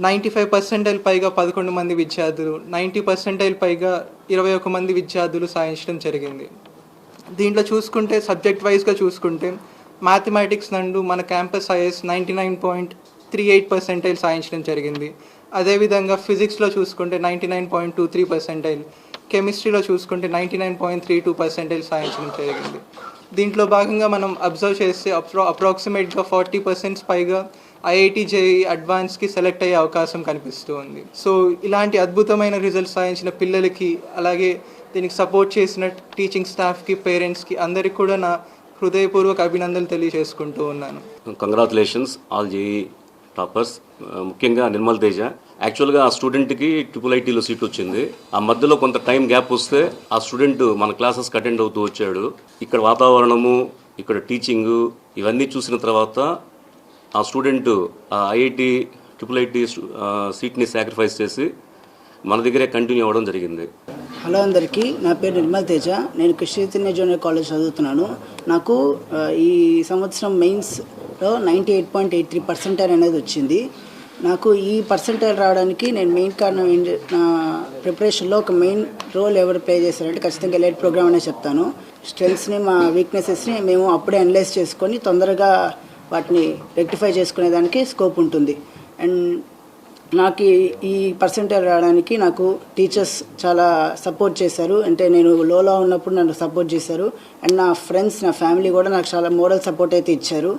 95% పైగా 11 మంది విద్యార్థులు, 90% పైగా 21 మంది విద్యార్థులు సాధించడం జరిగింది. దీంట్లో చూసుకుంటే సబ్జెక్ట్ వైజ్గా చూసుకుంటే మ్యాథమెటిక్స్ నందు మన క్యాంపస్ ఐఎస్ 99.38% సాధించడం జరిగింది. అదేవిధంగా ఫిజిక్స్లో చూసుకుంటే 99.23%, కెమిస్ట్రీలో చూసుకుంటే 99.32% సాధించడం జరిగింది. దీంట్లో భాగంగా మనం అబ్జర్వ్ చేస్తే అప్రాక్సిమేట్గా 40% పైగా ఐఐటి జేఈ అడ్వాన్స్కి సెలెక్ట్ అయ్యే అవకాశం కనిపిస్తూ ఉంది. సో ఇలాంటి అద్భుతమైన రిజల్ట్స్ సాధించిన పిల్లలకి, అలాగే దీనికి సపోర్ట్ చేసిన టీచింగ్ స్టాఫ్కి, పేరెంట్స్కి అందరికీ కూడా నా హృదయపూర్వక అభినందనలు తెలియజేసుకుంటూ ఉన్నాను. కంగ్రాచులేషన్స్ ఆల్ జేఈ టాపర్స్, ముఖ్యంగా నిర్మల్ తేజ. యాక్చువల్గా ఆ స్టూడెంట్కి IIITలో సీట్ వచ్చింది. ఆ మధ్యలో కొంత టైం గ్యాప్ వస్తే ఆ స్టూడెంట్ మన క్లాసెస్కి అటెండ్ అవుతూ వచ్చాడు. ఇక్కడ వాతావరణము, ఇక్కడ టీచింగు ఇవన్నీ చూసిన తర్వాత ఆ స్టూడెంట్ IIT సీట్ని సాక్రిఫైస్ చేసి మన దగ్గరే కంటిన్యూ అవ్వడం జరిగింది. హలో అందరికీ, నా పేరు నిర్మల్ తేజ. నేను కృష్ణ చైతన్య జూనియర్ కాలేజ్ చదువుతున్నాను. నాకు ఈ సంవత్సరం మెయిన్స్లో 98.83% అనేది వచ్చింది. నాకు ఈ పర్సెంటైల్ రావడానికి నేను మెయిన్ కారణం నా ప్రిపరేషన్లో ఒక మెయిన్ రోల్ ఎవరు ప్లే చేశారంటే ఖచ్చితంగా ఎలైట్ ప్రోగ్రామ్ అనే చెప్తాను. స్ట్రెంగ్స్ని, మా వీక్నెసెస్ని మేము అప్పుడే అనలైజ్ చేసుకొని తొందరగా వాటిని రెక్టిఫై చేసుకునేదానికి స్కోప్ ఉంటుంది. అండ్ నాకు ఈ పర్సెంటేజ్ రావడానికి నాకు టీచర్స్ చాలా సపోర్ట్ చేశారు. అంటే నేను లోలో ఉన్నప్పుడు నన్ను సపోర్ట్ చేశారు. అండ్ నా ఫ్రెండ్స్, నా ఫ్యామిలీ కూడా నాకు చాలా మోరల్ సపోర్ట్ అయితే ఇచ్చారు.